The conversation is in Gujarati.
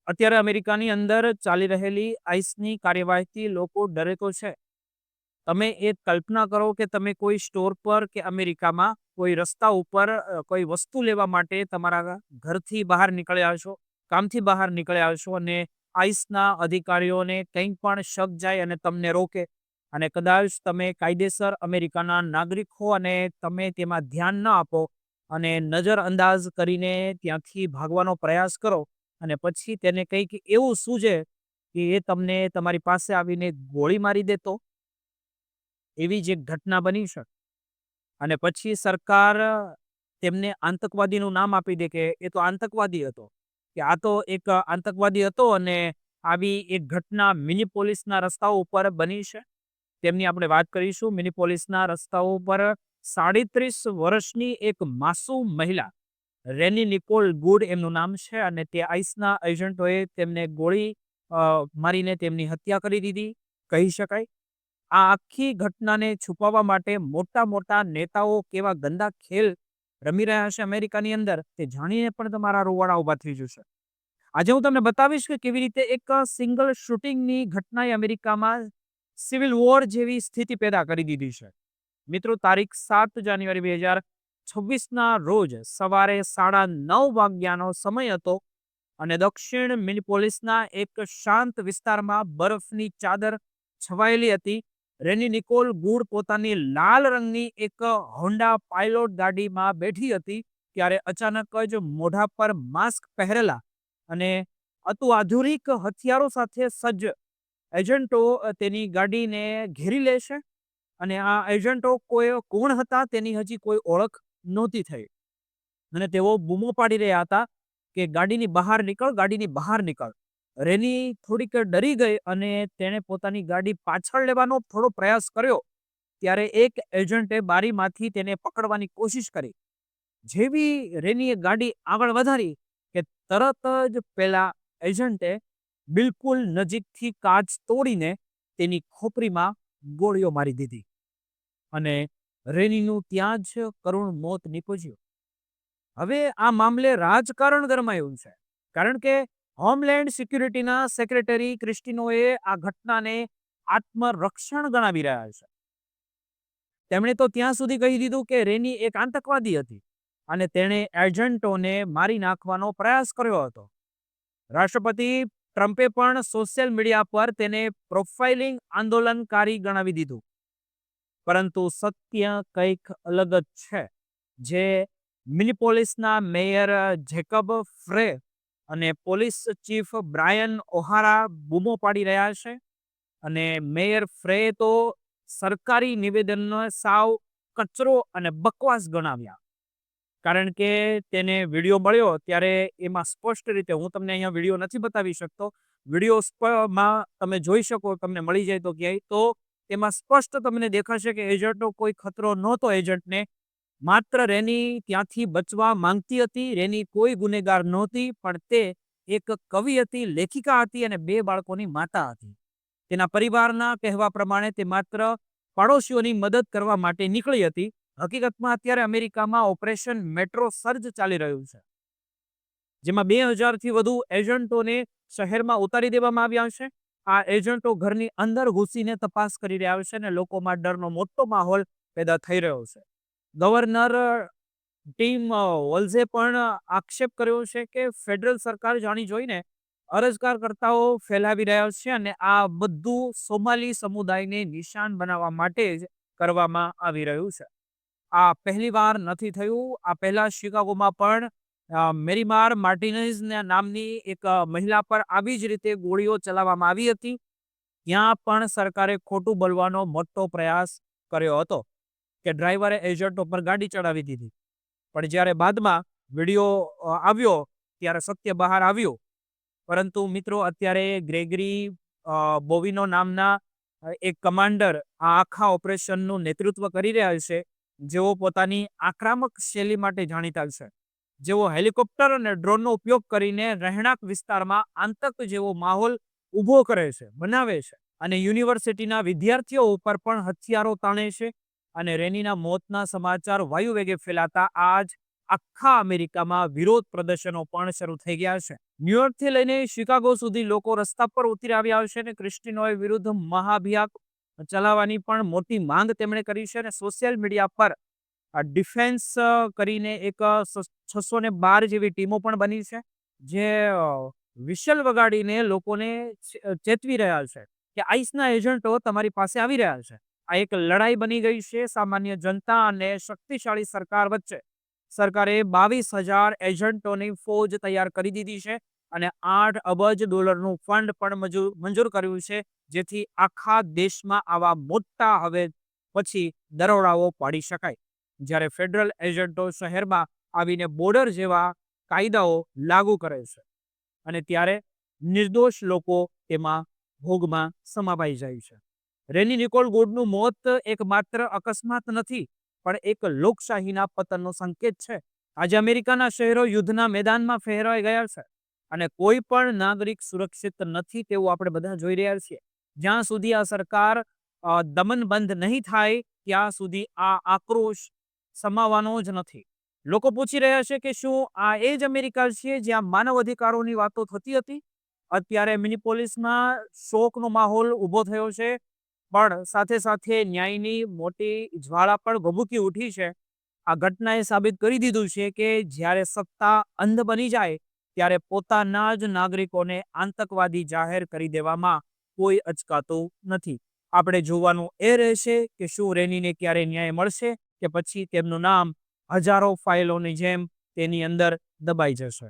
અત્યારે અમેરિકાની અંદર ચાલી રહેલી આઈસની કાર્યવાહીથી લોકો ડરે તો છે. તમે એ કલ્પના કરો કે તમે કોઈ સ્ટોર પર કે અમેરિકામાં કોઈ રસ્તા ઉપર કોઈ વસ્તુ લેવા માટે તમારા ઘરથી બહાર નીકળ્યા છો, કામથી બહાર નીકળ્યા છો અને આઈસના અધિકારીઓને કંઈ પણ શક જાય અને તમને રોકે અને કદાચ તમે કાયદેસર અમેરિકાના નાગરિક હો અને તમે તેમાં ધ્યાન ન આપો અને નજરઅંદાજ કરીને ત્યાંથી ભાગવાનો પ્રયાસ કરો અને પછી તેને કંઈક એવું સૂઝે કે એ તમને તમારી પાસે આવીને ગોળી મારી દેતો, એવી જ એક ઘટના બની છે. અને પછી સરકાર તેમને આતંકવાદીનું નામ આપી દે કે એ તો આતંકવાદી હતો, કે આ તો એક આતંકવાદી હતો અને આવી એક ઘટના મિનીપોલિસના રસ્તાઓ ઉપર બની છે. તેમની આપણે વાત કરીશું. મિનીપોલિસના રસ્તાઓ પર 37 વર્ષની એક માસૂમ મહિલા રેની નિકોલ ગુડ એમનું નામ છે અને તે આઈસના એજન્ટોએ તેમને ગોળી મારીને તેમની હત્યા કરી દીધી કહી શકાય. આ આખી ઘટનાને છુપાવવા માટે મોટા મોટા નેતાઓ કેવા ગંદા ખેલ રમી રહ્યા છે અમેરિકાની અંદર, તે જાણીને પણ તમારા રૂવાડા ઊભા થઈ જશે. આજે હું તમને બતાવીશ કે કેવી રીતે એક સિંગલ શૂટિંગની ઘટનાએ અમેરિકામાં સિવિલ વોર જેવી સ્થિતિ પેદા કરી દીધી છે. મિત્રો, તારીખ 7 જાન્યુઆરી 2026ના રોજ સવારે 9:30 વાગ્યાનો સમય હતો અને દક્ષિણ મિનીપોલિસના એક શાંત વિસ્તારમાં બરફની ચાદર છવાયેલી હતી. રેની નિકોલ ગુડ પોતાની લાલ રંગની એક હોન્ડા પાયલોટ ગાડીમાં બેઠી હતી ત્યારે અચાનક જ મોઢા પર માસ્ક પહેરેલા અને અતિ આધુનિક હથિયારો સાથે સજ્જ એજન્ટો તેની ગાડીને ઘેરી લે છે અને આ એજન્ટો કોણ હતા તેની હજી કોઈ ઓળખ નહોતી થઈ અને તેઓ બૂમો પાડી રહ્યા હતા કે ગાડીની બહાર નીકળ, ગાડીની બહાર નીકળ. રેની થોડીક ડરી ગઈ અને તેણે પોતાની ગાડી પાછળ લેવાનો થોડો પ્રયાસ કર્યો ત્યારે એક એજન્ટે બારીમાંથી તેને પકડવાની કોશિશ કરી. જેવી રેનીએ ગાડી આગળ વધારી કે તરત જ પેલા એજન્ટે બિલકુલ નજીકથી કાચ તોડીને તેની ખોપરીમાં ગોળીઓ મારી દીધી અને રેનીનું ત્યાં જ કરુણ મોત નીપજ્યું. હવે આ મામલે રાજકારણ ગરમાયું છે કારણ કે હોમલેન્ડ સિક્યુરિટીના સેક્રેટરી ક્રિસ્ટિનોએ આ ઘટનાને આત્મરક્ષણ ગણાવી રહ્યા છે. તેમણે તો ત્યાં સુધી કહી દીધું કે રેની એક આતંકવાદી હતી અને તેણે એજન્ટોને મારી નાખવાનો પ્રયાસ કર્યો હતો. રાષ્ટ્રપતિ ટ્રમ્પે પણ સોશિયલ મીડિયા પર તેને પ્રોફાઇલિંગ આંદોલનકારી ગણાવી દીધું. પરંતુ સત્ય કંઈક અલગ જ છે. જે મિનીપોલિસના મેયર જેકબ ફ્રે અને પોલીસ ચીફ બ્રાયન ઓહારા બૂમો પાડી રહ્યા છે અને મેયર ફ્રે તો સરકારી નિવેદનનો સાવ કચરો અને બકવાસ ગણાવ્યા. કારણ કે તેને વિડીયો મળ્યો ત્યારે એમાં સ્પષ્ટ રીતે, હું તમને અહીંયા વિડીયો નથી બતાવી શકતો, વિડીયોમાં તમે જોઈ શકો, તમને મળી જાય તો ક્યાંય, તો તેમાં સ્પષ્ટ તમને દેખાશે કે એજન્ટનો કોઈ ખતરો નહોતો એજન્ટને. માત્ર રેની ત્યાંથી બચવા માંગતી હતી. રેની કોઈ ગુનેગાર નહોતી, પણ તે એક કવિ હતી, લેખિકા હતી અને 2 બાળકોની માતા હતી. તેના પરિવારના કહેવા પ્રમાણે તે માત્ર પાડોશીઓની મદદ કરવા માટે નીકળી હતી. હકીકતમાં અત્યારે અમેરિકામાં ઓપરેશન મેટ્રો સર્જ ચાલી રહ્યું છે, જેમાં 2000થી વધુ એજન્ટોને શહેરમાં ઉતારી દેવામાં આવ્યા છે. આ એજન્ટો ઘરની અંદર ઘૂસીને તપાસ કરી રહ્યા છે અને લોકોમાં ડરનો મોટો માહોલ પેદા થઈ રહ્યો છે. ગવર્નર ટીમ વોલ્ઝે પણ આક્ષેપ કર્યો છે કે ફેડરલ સરકાર જાણી જોઈને અરજદારકર્તાઓ ફેલાવી રહ્યા છે અને આ બધું સોમાલી સમુદાયને નિશાન બનાવવા માટે જ કરવામાં આવી રહ્યું છે. આ પહેલીવાર નથી થયું. આ પહેલા શિકાગોમાં પણ મેરીમાર માર્ટિનેઝ નામની એક મહિલા પર આવી જ રીતે ગોળીઓ ચલાવવામાં આવી હતી. ત્યાં પણ સરકારે ખોટું બોલવાનો મોટો પ્રયાસ કર્યો હતો કે ડ્રાઈવરે એજન્ટો પર ગાડી ચડાવી દીધી. પણ જ્યારે બાદમાં વિડીયો આવ્યો ત્યારે સત્ય બહાર આવ્યું. પરંતુ મિત્રો, અત્યારે ગ્રેગરી બોવિનો નામના એક કમાન્ડર આ આખા ઓપરેશનનું નેતૃત્વ કરી રહ્યા છે, જેઓ પોતાની આક્રમક શૈલી માટે જાણીતા છે. જેઓ હેલિકોપ્ટર અને ડ્રોનનો ઉપયોગ કરીને રહેણાંક વિસ્તારમાં આતંક જેવો માહોલ ઊભો કરે છે, બનાવે છે અને યુનિવર્સિટીના વિદ્યાર્થીઓ ઉપર પણ હથિયારો તાણે છે અને રેનીના મોતના સમાચાર વાયુવેગે ફેલાતા આજ આખા અમેરિકામાં વિરોધ પ્રદર્શનો પણ શરૂ થઈ ગયા છે. ન્યુયોર્કથી લઈને શિકાગો સુધી લોકો રસ્તા પર ઉતરી આવ્યા છે અને ક્રિસ્ટિનોએ વિરુદ્ધ મહાભિયાન ચલાવવાની પણ મોટી માંગ તેમણે કરી છે અને સોશિયલ મીડિયા પર ડિફેન્સ કરીને એક 612 જેવી ટીમો પણ બની છે, જે વિશલ વગાડીને લોકોને ચેતવી રહ્યા છે કે આઈસના એજન્ટો તમારી પાસે આવી રહ્યા છે. આ એક લડાઈ બની ગઈ છે સામાન્ય જનતા અને શક્તિશાળી સરકાર વચ્ચે. સરકારે 22,000 એજન્ટોની ફોજ તૈયાર કરી દીધી છે અને $8 અબજનું ફંડ પણ મંજૂર કર્યું છે, જેથી આખા દેશમાં આવા મોટા હવે પછી દરોડાઓ પાડી શકાય. જ્યારે ફેડરલ એજન્ટો શહેરમાં આવીને બોર્ડર જેવા કાયદાઓ લાગુ કરે છે અને ત્યારે નિર્દોષ લોકો તેમાં ભોગમાં સમાવાઈ જાય છે. રેની નિકોલ ગુડનું મોત એક માત્ર અકસ્માત નથી, પણ એક લોકશાહીના પતનનો સંકેત છે. આજે અમેરિકાના શહેરો યુદ્ધના મેદાનમાં ફેરવાઈ ગયા છે અને કોઈ પણ નાગરિક સુરક્ષિત નથી તેવું આપણે બધા જોઈ રહ્યા છીએ. જ્યાં સુધી આ સરકાર દમનબંધ નહીં થાય ત્યાં સુધી આ આક્રોશ સમાવાનો જ નથી. લોકો પૂછી રહ્યા છે કે શું આ એ જ અમેરિકા છે જ્યાં માનવ અધિકારોની વાતો થતી હતી? અત્યારે મિનીપોલિસમાં શોકનો માહોલ ઊભો થયો છે, પણ સાથે સાથે ન્યાયની મોટી જ્વાળા પણ ભભૂકી ઉઠી છે. આ ઘટનાએ સાબિત કરી દીધું છે કે જ્યારે સત્તા અંધ બની જાય ત્યારે પોતાના જ નાગરિકોને આતંકવાદી જાહેર કરી દેવામાં કોઈ અચકાતું નથી. આપણે જોવાનું એ રહેશે કે શું રેનીને ક્યારે ન્યાય મળશે કે પછી તેમનું નામ હજારો ફાઇલોની જેમ તેની અંદર દબાઈ જશે.